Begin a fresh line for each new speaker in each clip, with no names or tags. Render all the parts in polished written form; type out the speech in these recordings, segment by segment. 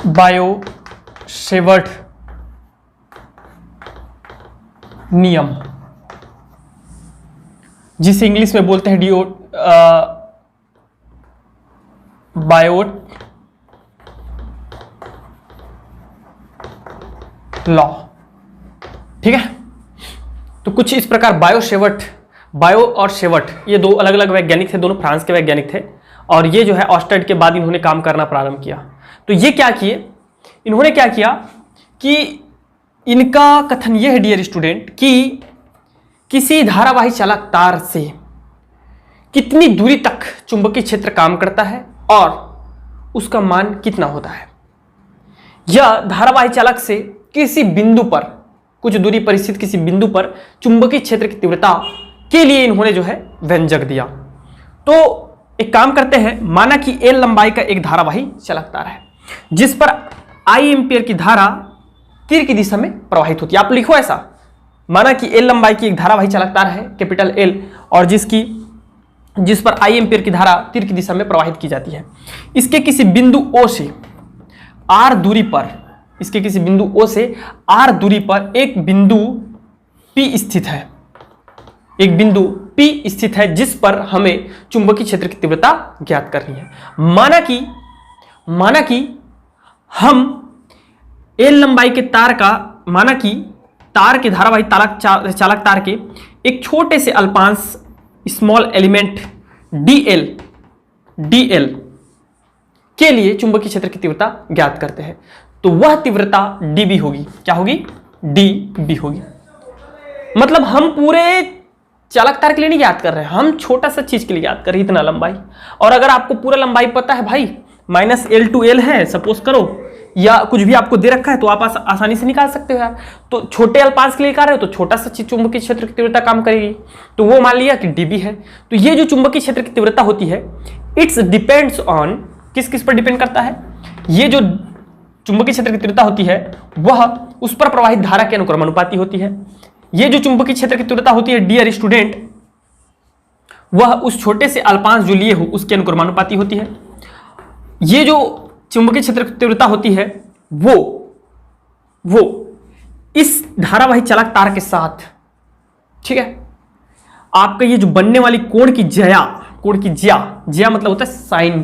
Biot-Savart नियम, जिसे English में बोलते हैं बायोट लॉ। ठीक है, तो कुछ इस प्रकार बायो और शेवर्ट ये दो अलग अलग वैज्ञानिक थे, दोनों फ्रांस के वैज्ञानिक थे, और ये जो है ऑस्टेड के बाद इन्होंने काम करना प्रारंभ किया। तो ये क्या किए, इन्होंने क्या किया कि इनका कथन ये है डियर स्टूडेंट कि किसी धारावाही चालक तार से कितनी दूरी तक चुंबकीय क्षेत्र काम करता है और उसका मान कितना होता है। यह धारावाही चालक से किसी बिंदु पर, कुछ दूरी पर स्थित किसी बिंदु पर चुंबकीय क्षेत्र की तीव्रता के लिए इन्होंने जो है व्यंजक दिया। तो एक काम करते हैं, माना कि L लंबाई का एक धारावाही चालक तार है जिस पर I एम्पियर की धारा तीर की दिशा में प्रवाहित होती है। आप लिखो ऐसा, माना कि L लंबाई की एक धारावाही चालक तार है कैपिटल L, और जिस पर I एम्पियर की धारा तीर की दिशा में प्रवाहित की जाती है। इसके किसी बिंदु O से R दूरी पर, इसके किसी बिंदु O से R दूरी पर एक बिंदु P स्थित है, एक बिंदु P स्थित है जिस पर हमें चुंबकीय क्षेत्र की तीव्रता ज्ञात करनी है। माना कि हम L लंबाई के तार का, माना कि तार के धारावाही चालक तार के एक छोटे से अल्पांश स्मॉल एलिमेंट dl के लिए चुंबकीय क्षेत्र की तीव्रता ज्ञात करते हैं, तो वह तीव्रता dB होगी। क्या होगी? dB होगी। मतलब हम पूरे चालक तार के लिए नहीं ज्ञात कर रहे हैं, हम छोटा सा चीज के लिए ज्ञात कर रहे हैं, इतना लंबाई। और अगर आपको पूरा लंबाई पता है भाई, -L to L है सपोज करो, या कुछ भी आपको दे रखा है, तो आप आसानी से निकाल सकते हो यार। तो छोटे अल्पांश के लिए निकाल रहे हो तो छोटा सा चुंबकीय क्षेत्र की तीव्रता काम करेगी, तो वो मान लिया कि dB है। तो ये जो चुंबकीय क्षेत्र की तीव्रता होती है, इट्स डिपेंड्स ऑन, किस किस पर डिपेंड करता है? ये जो चुंबकीय क्षेत्र की तीव्रता होती है वह उस पर प्रवाहित धारा के अनुक्रमानुपाती होती है। ये जो चुंबकीय क्षेत्र की तीव्रता होती है डियर स्टूडेंट, वह उस छोटे से अल्पांश जो लिए हो उसके अनुक्रमानुपाती होती है। ये जो चुंबकीय क्षेत्र की तीव्रता होती है वो इस धारावाही चालक तार के साथ, ठीक है, आपका ये जो बनने वाली कोण की ज्या मतलब होता है साइन,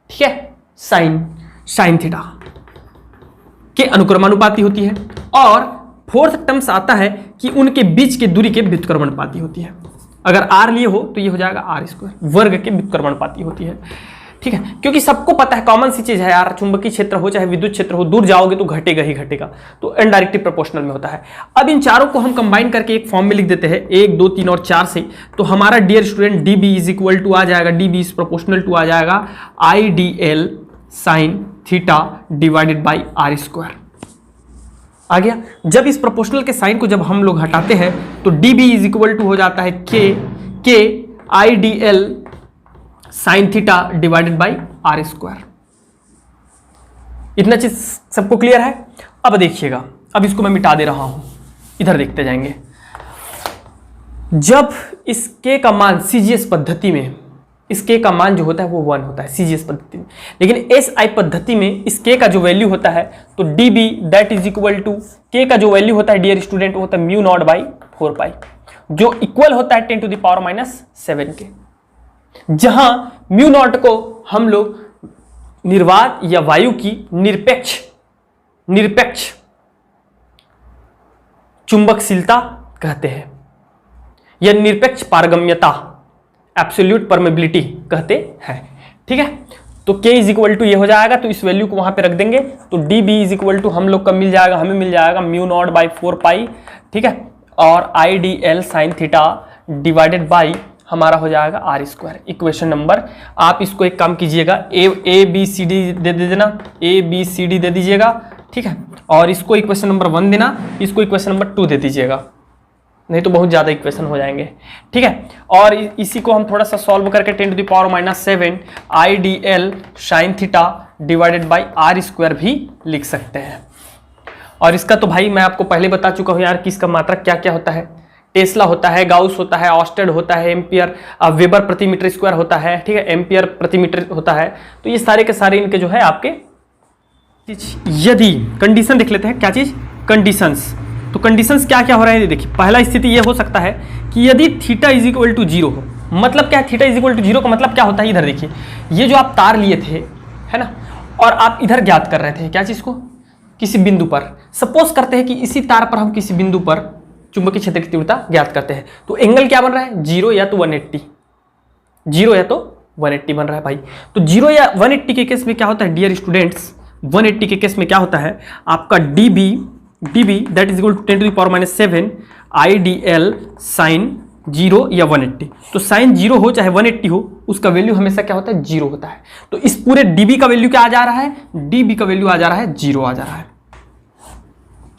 ठीक है, साइन थीटा के अनुक्रमानुपाती होती है। और फोर्थ टर्म्स आता है कि उनके बीच के दूरी के व्युत्क्रमानुपाती होती है। अगर r लिए हो तो ये हो जाएगा r², वर्ग के व्युत्क्रमानुपाती होती है। ठीक है, क्योंकि सबको पता है, कॉमन सी चीज है यार, चुंबकीय क्षेत्र हो चाहे विद्युत क्षेत्र हो, दूर जाओगे तो घटेगा ही घटेगा, तो इनडायरेक्टली प्रोपोर्शनल में होता है। अब इन चारों को हम कंबाइन करके एक फॉर्म में लिख देते हैं 1, 2, 3 और 4 से, तो हमारा dear student dB is equal to आ जाएगा, dB इज प्रोपोर्शनल टू आ जाएगा IDL sin theta divided by r²। आ गया। जब इस प्रोपोर्शनल के साइन को जब हम लोग हटाते हैं तो dB इज इक्वल टू हो जाता है k IDL sine theta divided by r²। इतना चीज सबको क्लियर है? अब देखिएगा, अब इसको मैं मिटा दे रहा हूं, इधर देखते जाएंगे। जब इस k का मान CGS पद्धति में, इस k का मान जो होता है वो 1 होता है CGS पद्धति में, लेकिन SI पद्धति में इस k का जो वैल्यू होता है तो dB that is equal to, k का जो वैल्यू होता है डियर स्टूडेंट वो होता है μ0/4π, जो इक्वल होता है 10⁻⁷ के, जहां μ0 को हम लोग निर्वात या वायु की निरपेक्ष चुंबकशीलता कहते हैं, या निरपेक्ष पारगम्यता एब्सोल्यूट परमेबिलिटी कहते हैं। ठीक है, तो k इज इक्वल टू ये हो जाएगा, तो इस वैल्यू को वहां पे रख देंगे, तो dB इज इक्वल टू हम लोग का मिल जाएगा, हमें मिल जाएगा μ0/4π, ठीक है, और IDL sine theta divided by हमारा हो जाएगा r²। इक्वेशन नंबर, आप इसको एक काम कीजिएगा, A B C D दे देना, A B C D दे दीजिएगा, ठीक है, और इसको इक्वेशन नंबर 1 देना, इसको इक्वेशन नंबर 2 दे दीजिएगा, नहीं तो बहुत ज्यादा इक्वेशन हो जाएंगे। ठीक है, और इसी को हम थोड़ा सा सॉल्व करके 10⁻⁷ IDL sine theta divided by r² भी लिख सकते हैं। और इसका तो भाई मैं आपको पहले बता चुका हूं यार कि इसका मात्रक क्या क्या होता है। टेस्ला होता है, गाउस होता है, ऑस्टेड होता है, एम्पियर वेबर प्रति मीटर स्क्वायर होता है, ठीक है, एम्पियर प्रति मीटर होता है। तो ये सारे के सारे इनके जो है आपके यदि कंडीशन देख लेते हैं, क्या चीज, कंडीशंस। तो कंडीशंस क्या क्या हो रहा है देखिए। पहला स्थिति यह हो सकता है कि यदि थीटा इज इक्वल टू 0 हो। मतलब क्या है थीटा इज इक्वल टू 0 का मतलब क्या होता है, इधर देखिए, ये जो आप तार लिए थे, है ना, और आप इधर ज्ञात कर रहे थे क्या चीज को, किसी बिंदु पर। सपोज करते हैं कि इसी तार पर हम किसी बिंदु पर चुंबकीय क्षेत्र की तीव्रता ज्ञात करते हैं, तो एंगल क्या बन रहा है, 0 या तो 180, 0 या तो 180 बन रहा है भाई। तो 0 या 180 के केस में क्या होता है डियर स्टूडेंट्स, 180 के केस में क्या होता है आपका dB that is equal to 10 to the power -7 IDL sine 0 या 180। तो साइन 0 हो चाहे 180 हो, उसका वैल्यू हमेशा क्या होता है, 0 होता है। तो इस पूरे dB का वैल्यू क्या आ जा रहा है, dB का वैल्यू आ जा रहा है 0 आ जा रहा है।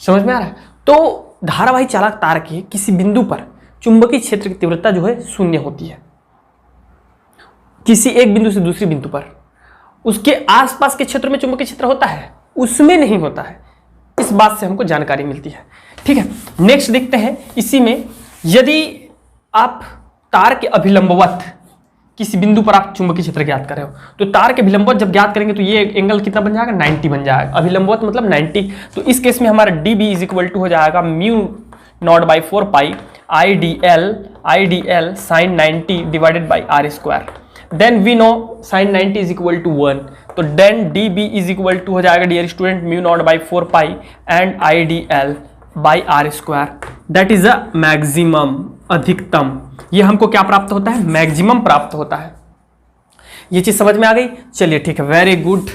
समझ में आ रहा है। तो धारावाही चालक तार के किसी बिंदु पर चुंबकीय क्षेत्र की तीव्रता जो है 0 होती है, किसी एक बिंदु से दूसरे बिंदु पर। उसके आसपास के क्षेत्र में चुंबकीय क्षेत्र होता है, उसमें नहीं होता है। इस बात से हमको जानकारी मिलती है। ठीक है, नेक्स्ट देखते हैं। इसी में यदि आप तार के अभिलंबवत किसी बिंदु पर आप चुंबकीय क्षेत्र ज्ञात कर रहे हो, तो तार के अभिलंबवत जब ज्ञात करेंगे तो ये एंगल कितना बन जाएगा, 90 बन जाएगा। अभिलंबवत मतलब 90। तो इस केस में हमारा dB इज इक्वल टू हो जाएगा μ0/4 pi IDL sine 90 divided by r²। Then we know sine 90 is equal to 1। तो then dB is equal to हो जाएगा dear student μ0/4 pi and IDL by r²। That is a maximum, अधिकतम। ये हमको क्या प्राप्त होता है, मैक्सिमम प्राप्त होता है। ये चीज समझ में आ गई। चलिए ठीक है, वेरी गुड।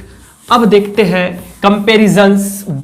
अब देखते हैं कंपेरिजंस